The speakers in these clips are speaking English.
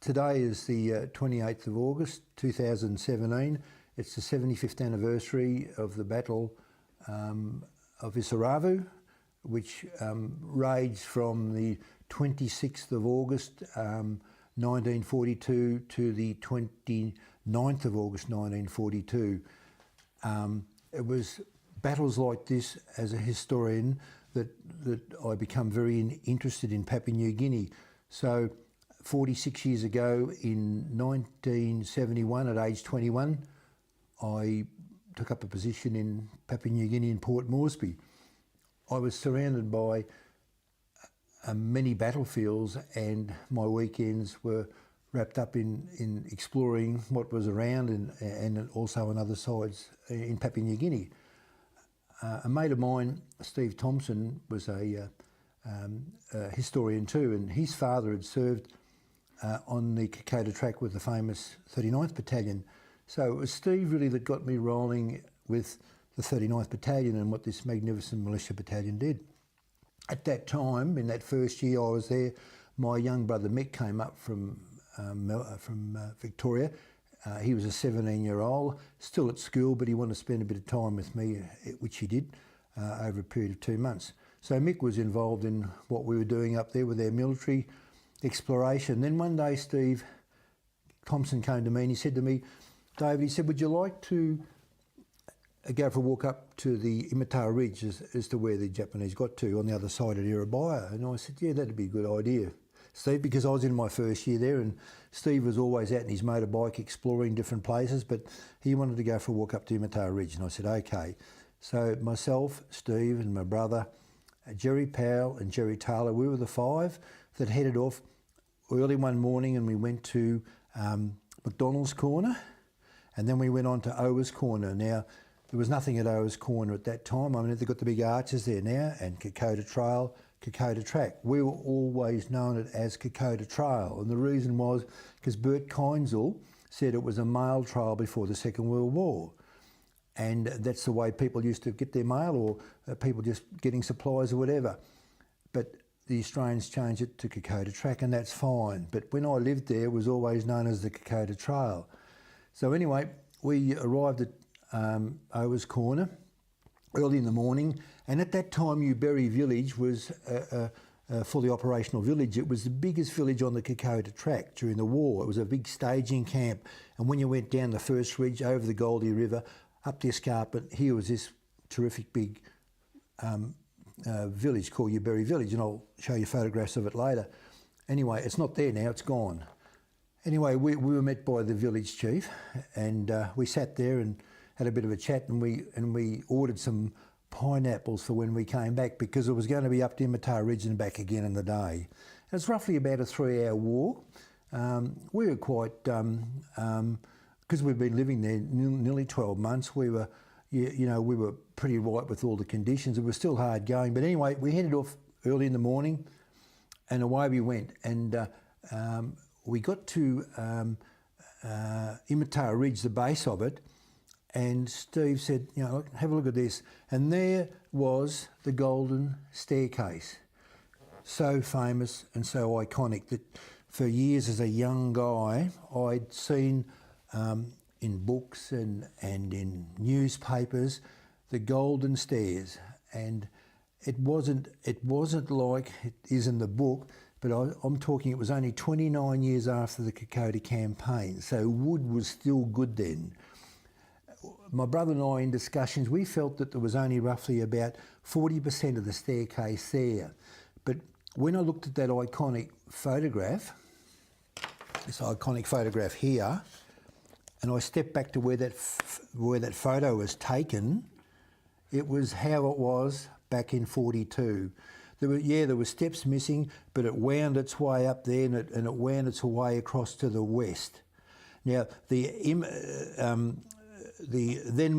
Today is the 28th of August 2017. It's the 75th anniversary of the Battle of Isaravu, which raged from the 26th of August 1942 to the 29th of August 1942. It was battles like this, as a historian, that I become very interested in Papua New Guinea. So 46 years ago, in 1971, at age 21, I took up a position in Papua New Guinea in Port Moresby. I was surrounded by many battlefields, and my weekends were wrapped up in exploring what was around and also on other sides in Papua New Guinea. A mate of mine, Steve Thompson, was a historian too, and his father had served on the Kokoda Track with the famous 39th Battalion. So it was Steve really that got me rolling with the 39th Battalion and what this magnificent militia battalion did. At that time, in that first year I was there, my young brother Mick came up from Victoria. He was a 17-year-old, still at school, but he wanted to spend a bit of time with me, which he did over a period of 2 months. So Mick was involved in what we were doing up there with our military exploration. Then one day Steve Thompson came to me and he said to me, David, he said, would you like to go for a walk up to the Imatara Ridge as to where the Japanese got to on the other side of Iribaya? And I said, yeah, that'd be a good idea, Steve, because I was in my first year there and Steve was always out in his motorbike exploring different places, but he wanted to go for a walk up to Imatara Ridge. And I said, okay. So myself, Steve and my brother, Jerry Powell and Jerry Taylor, we were the 5 that headed off early one morning, and we went to McDonald's Corner, and then we went on to Owa's Corner. Now, there was nothing at Owa's Corner at that time. I mean, they've got the big arches there now, and Kokoda Trail, Kokoda Track. We were always known as Kokoda Trail, and the reason was because Bert Kinzel said it was a mail trail before the Second World War. And that's the way people used to get their mail, or people just getting supplies or whatever. But the Australians changed it to Kokoda Track, and that's fine. But when I lived there, it was always known as the Kokoda Trail. So anyway, we arrived at Owa's Corner early in the morning, and at that time Uberry Village was a fully operational village. It was the biggest village on the Kokoda Track during the war. It was a big staging camp, and when you went down the first ridge over the Goldie River, up the escarpment, here was this terrific big village called Uberry Village, and I'll show you photographs of it later. Anyway, it's not there now, it's gone. Anyway, we were met by the village chief, and we sat there and had a bit of a chat, and we ordered some pineapples for when we came back, because it was going to be up to Imatara Ridge and back again in the day. And it's roughly about a 3-hour walk. We were quite, because we've been living there nearly 12 months, we were, you know, we were pretty right with all the conditions. It was still hard going, but anyway, we headed off early in the morning, and away we went. And we got to Imatara Ridge, the base of it, and Steve said, you know, have a look at this. And there was the Golden Staircase. So famous and so iconic that for years as a young guy, I'd seen in books and in newspapers the Golden Stairs. And it wasn't like it is in the book, but I'm talking, it was only 29 years after the Kokoda campaign, so wood was still good then. My brother and I, in discussions, we felt that there was only roughly about 40% of the staircase there. But when I looked at that iconic photograph, this iconic photograph here, and I stepped back to where that photo was taken, it was how it was back in 42. There were steps missing, but it wound its way up there, and it wound its way across to the west. Now, then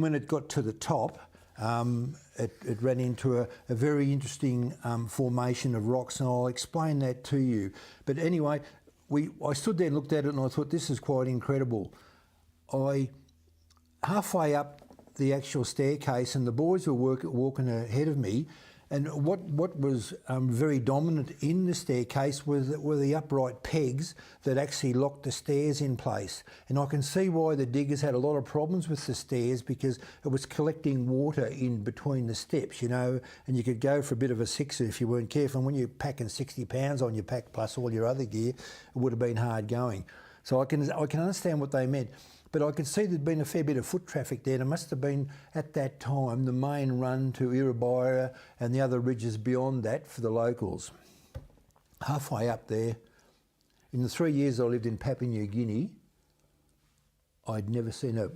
when it got to the top, it ran into a very interesting formation of rocks, and I'll explain that to you. But anyway, I stood there and looked at it, and I thought, this is quite incredible. Halfway up the actual staircase, and the boys were walking ahead of me, And what was very dominant in the staircase were the upright pegs that actually locked the stairs in place. And I can see why the diggers had a lot of problems with the stairs, because it was collecting water in between the steps, you know, and you could go for a bit of a sixer if you weren't careful. And when you're packing 60 pounds on your pack plus all your other gear, it would have been hard going. So I can understand what they meant. But I could see there'd been a fair bit of foot traffic there. And it must have been, at that time, the main run to Iribaya and the other ridges beyond that for the locals. Halfway up there, in the 3 years I lived in Papua New Guinea, I'd never seen a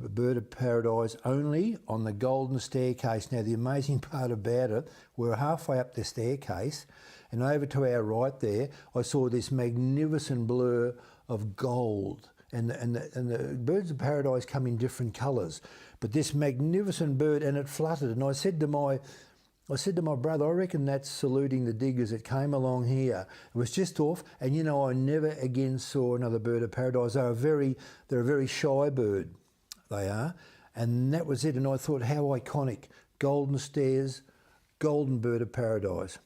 bird of paradise only on the Golden Staircase. Now, the amazing part about it, we were halfway up the staircase, and over to our right there, I saw this magnificent blur of gold. And the birds of paradise come in different colours, but this magnificent bird, and it fluttered. And I said to my brother, I reckon that's saluting the diggers that came along here. It was just off, and you know, I never again saw another bird of paradise. They're a very shy bird, they are, and that was it. And I thought, how iconic! Golden Stairs, golden bird of paradise.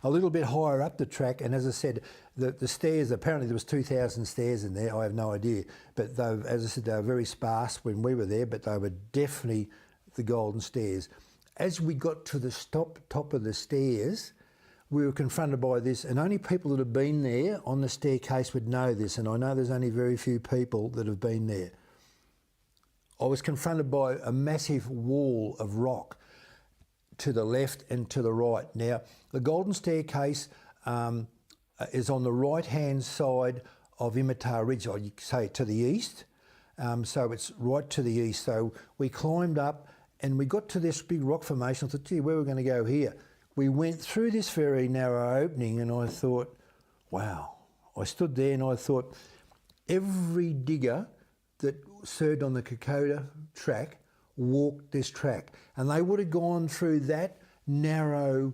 A little bit higher up the track, and as I said, the stairs, apparently there was 2,000 stairs in there, I have no idea. But as I said, they were very sparse when we were there, but they were definitely the Golden Stairs. As we got to the top of the stairs, we were confronted by this, and only people that have been there on the staircase would know this, and I know there's only very few people that have been there. I was confronted by a massive wall of rock to the left and to the right. Now, the Golden Staircase is on the right-hand side of Imitar Ridge, or you could say to the east. So it's right to the east. So we climbed up and we got to this big rock formation. I thought, gee, where are we going to go here? We went through this very narrow opening, and I thought, wow. I stood there and I thought, every digger that served on the Kokoda track walked this track, and they would have gone through that narrow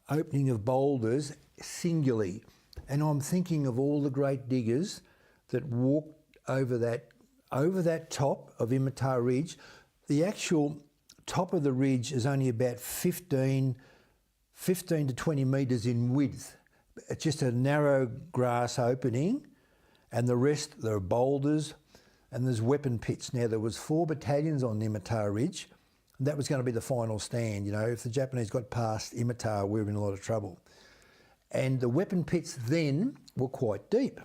opening of boulders singularly. And I'm thinking of all the great diggers that walked over that top of Imitar Ridge. The actual top of the ridge is only about 15 to 20 metres in width. It's just a narrow grass opening, and the rest, there are boulders, and there's weapon pits. Now, there was 4 battalions on Imitar Ridge, and that was going to be the final stand. You know, if the Japanese got past Imitar, we were in a lot of trouble. And the weapon pits then were quite deep.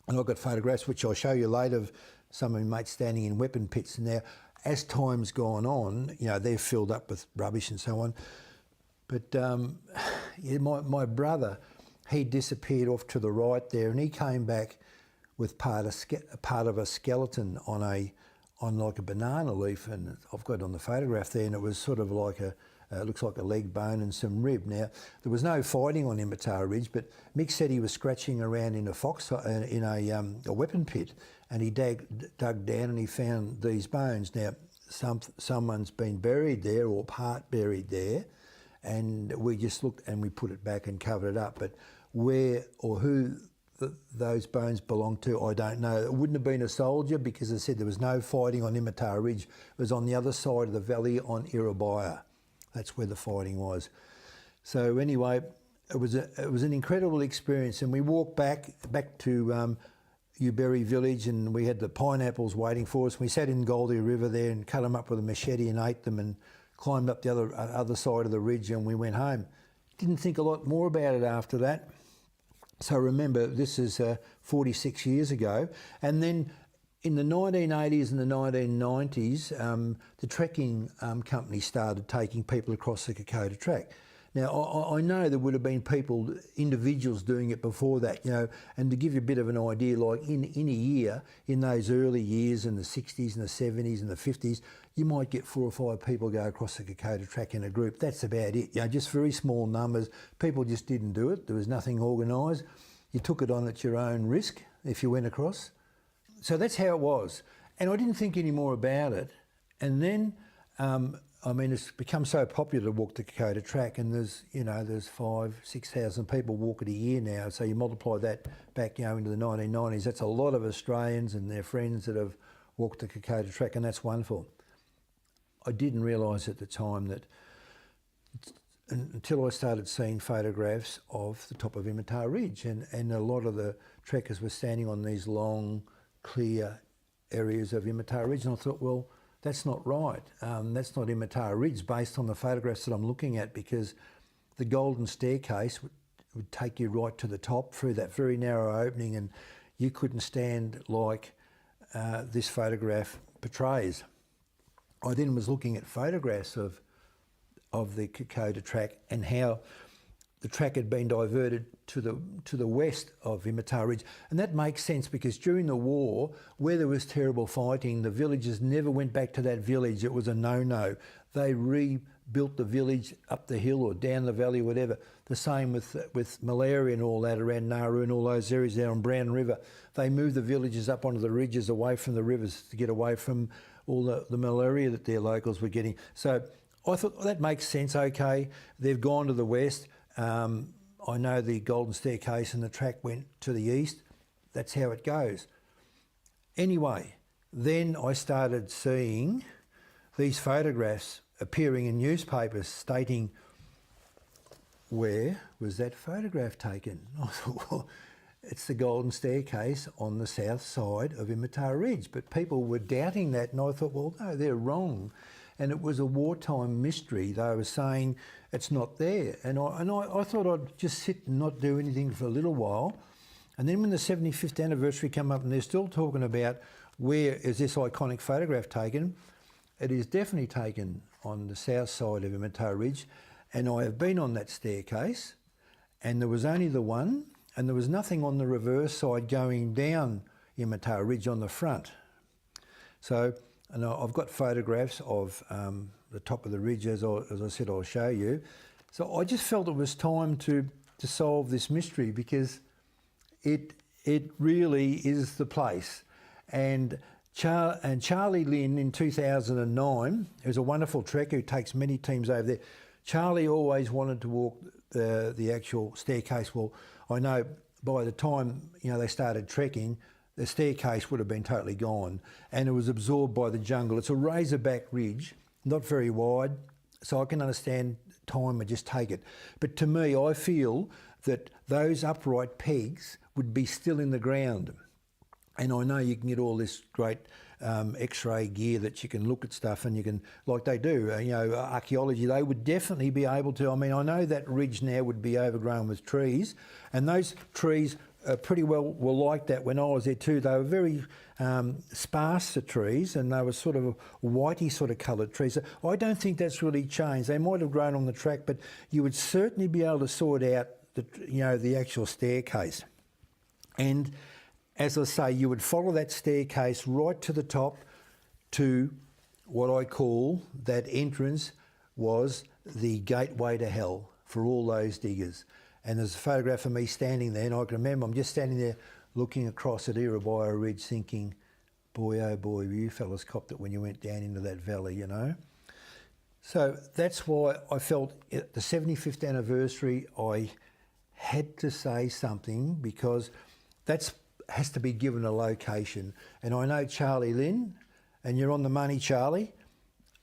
And I've got photographs, which I'll show you later, of some of my mates standing in weapon pits. Now, as time's gone on, you know, they're filled up with rubbish and so on. But yeah, my brother, he disappeared off to the right there, and he came back with part of a skeleton on like a banana leaf, and I've got it on the photograph there, and it was sort of like it looks like a leg bone and some rib. Now, there was no fighting on Imitar Ridge, but Mick said he was scratching around in a weapon pit, and he dug down and he found these bones. Now, someone's been buried there, or part buried there, and we just looked and we put it back and covered it up. But where or who those bones belong to, I don't know. It wouldn't have been a soldier, because as I said, there was no fighting on Imitar Ridge. It was on the other side of the valley on Iribaya. That's where the fighting was. So anyway, it was an incredible experience, and we walked back to Uberry village, and we had the pineapples waiting for us. We sat in Goldie River there and cut them up with a machete and ate them, and climbed up the other side of the ridge, and we went home. Didn't think a lot more about it after that. So remember, this is 46 years ago. And then in the 1980s and the 1990s, the trekking company started taking people across the Kokoda Track. Now, I know there would have been people, individuals doing it before that, you know, and to give you a bit of an idea, like in a year, in those early years, in the 60s and the 70s and the 50s, you might get 4 or 5 people go across the Kokoda Track in a group. That's about it, you know, just very small numbers. People just didn't do it. There was nothing organised. You took it on at your own risk if you went across. So that's how it was. And I didn't think any more about it. And then, I mean, it's become so popular to walk the Kokoda Track, and there's 5,000-6,000 people walk it a year now. So you multiply that back, you know, into the 1990s. That's a lot of Australians and their friends that have walked the Kokoda Track, and that's wonderful. I didn't realise at the time that until I started seeing photographs of the top of Imata Ridge, and a lot of the trekkers were standing on these long, clear areas of Imata Ridge, and I thought, well, that's not right. That's not Imata Ridge based on the photographs that I'm looking at, because the Golden Staircase would take you right to the top through that very narrow opening, and you couldn't stand like this photograph portrays. I then was looking at photographs of the Kokoda Track and how the track had been diverted to the west of Imata Ridge. And that makes sense, because during the war, where there was terrible fighting, the villagers never went back to that village. It was a no-no. They rebuilt the village up the hill or down the valley, whatever. The same with malaria and all that around Nauru and all those areas there on Brown River. They moved the villages up onto the ridges away from the rivers to get away from all the malaria that their locals were getting. So I thought, well, that makes sense. Okay, they've gone to the west. I know the Golden Staircase and the track went to the east. That's how it goes. Anyway, then I started seeing these photographs appearing in newspapers stating, where was that photograph taken? I thought, well, it's the Golden Staircase on the south side of Imata Ridge. But people were doubting that, and I thought, well, no, they're wrong. And it was a wartime mystery. They were saying it's not there. And I thought I'd just sit and not do anything for a little while. And then when the 75th anniversary came up and they're still talking about where is this iconic photograph taken, it is definitely taken on the south side of Imata Ridge. And I have been on that staircase, and there was only the one, and there was nothing on the reverse side going down Imata Ridge on the front. So, and I've got photographs of the top of the ridge, as I said, I'll show you. So I just felt it was time to solve this mystery, because it really is the place. And Charlie Lynn in 2009, who's a wonderful trekker who takes many teams over there, Charlie always wanted to walk the actual staircase. Well, I know by the time they started trekking, the staircase would have been totally gone, and it was absorbed by the jungle. It's a razorback ridge, not very wide, so I can understand time would just take it. But to me, I feel that those upright pegs would be still in the ground. And I know you can get all this great X-ray gear that you can look at stuff, and you can, like they do, archaeology, they would definitely be able to. I mean, I know that ridge now would be overgrown with trees, and those trees pretty well were like that when I was there too. They were very sparse, the trees, and they were sort of whitey sort of coloured trees. I don't think that's really changed. They might have grown on the track, but you would certainly be able to sort out the actual staircase. And as I say, you would follow that staircase right to the top to what I call that entrance was the gateway to hell for all those diggers. And there's a photograph of me standing there, and I can remember I'm just standing there looking across at Iribaya Ridge thinking, boy, oh boy, you fellas copped it when you went down into that valley, So that's why I felt at the 75th anniversary I had to say something, because that has to be given a location. And I know Charlie Lynn, and you're on the money, Charlie.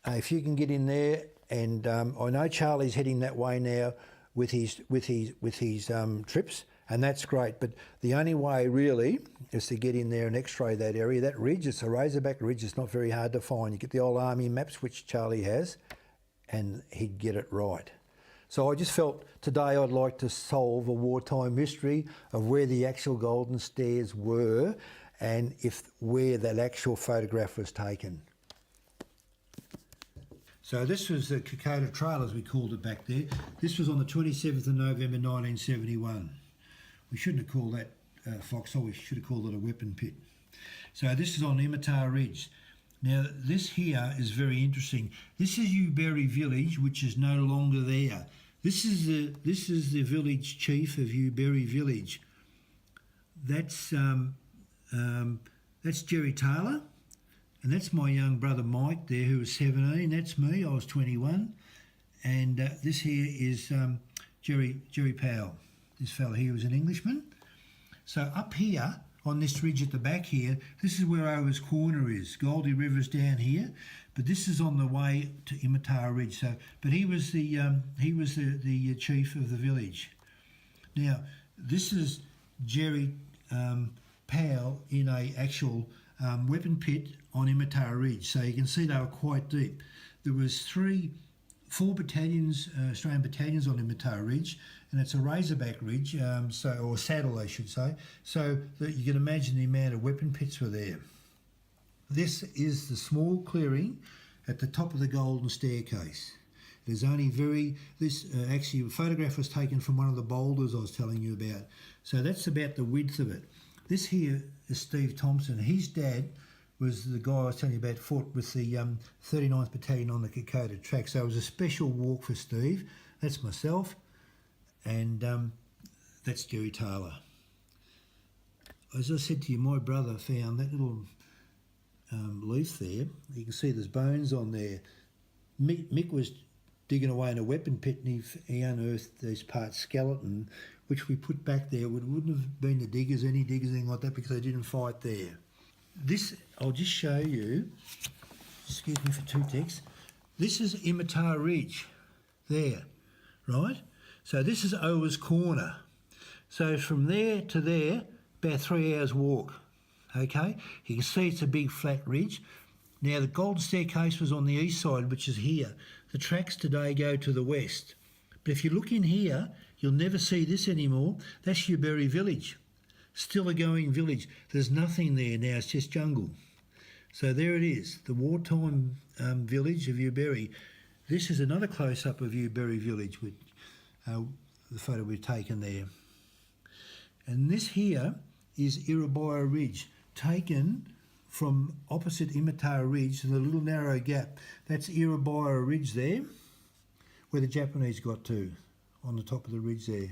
If you can get in there, and I know Charlie's heading that way now with his trips, and that's great. But the only way really is to get in there and x-ray that area. That ridge, it's a razorback ridge, it's not very hard to find. You get the old army maps, which Charlie has, and he'd get it right. So I just felt today I'd like to solve a wartime mystery of where the actual Golden Stairs were, and where that actual photograph was taken. So this was the Kokoda Trail, as we called it back there. This was on the 27th of November 1971. We shouldn't have called that foxhole, we should have called it a weapon pit. So this is on Imata Ridge. Now this here is very interesting. This is Uberry Village, which is no longer there. This is the village chief of Uberry Village. That's Jerry Taylor, and that's my young brother Mike there, who was 17. That's me, I was 21. And this here is Jerry Powell. This fella here was an Englishman. So up here on this ridge at the back here, this is where Ower's Corner is. Goldie River's down here, but this is on the way to Imatara Ridge. So, but he was the chief of the village. Now, this is Jerry Powell in a actual weapon pit on Imatara Ridge. So you can see they were quite deep. There was 4 battalions, Australian battalions on Imatara Ridge, and it's a razorback ridge, or saddle, I should say, so that you can imagine the amount of weapon pits were there. This is the small clearing at the top of the Golden Staircase. There's only actually a photograph was taken from one of the boulders I was telling you about. So that's about the width of it. This here is Steve Thompson. His dad was the guy I was telling you about, fought with the 39th Battalion on the Kokoda Track. So it was a special walk for Steve. That's myself, and that's Jerry Taylor. As I said to you, my brother found that little leaf there. You can see there's bones on there. Mick was digging away in a weapon pit, and he unearthed this part skeleton, which we put back there. It wouldn't have been any diggers, anything like that, because they didn't fight there. This, I'll just show you, excuse me for 2 ticks. This is Imatara Ridge, there, right? So this is Owa's Corner. So from there to there, about 3 hours walk, okay? You can see it's a big flat ridge. Now the Golden Staircase was on the east side, which is here. The tracks today go to the west. But if you look in here, you'll never see this anymore. That's Uberry Village. Still a going village. There's nothing there now, it's just jungle. So there it is, the wartime village of Uberry. This is another close-up of Uberry Village with the photo we've taken there. And this here is Iribaya Ridge, taken from opposite Imatara Ridge, the little narrow gap. That's Iribaya Ridge there, where the Japanese got to, on the top of the ridge there.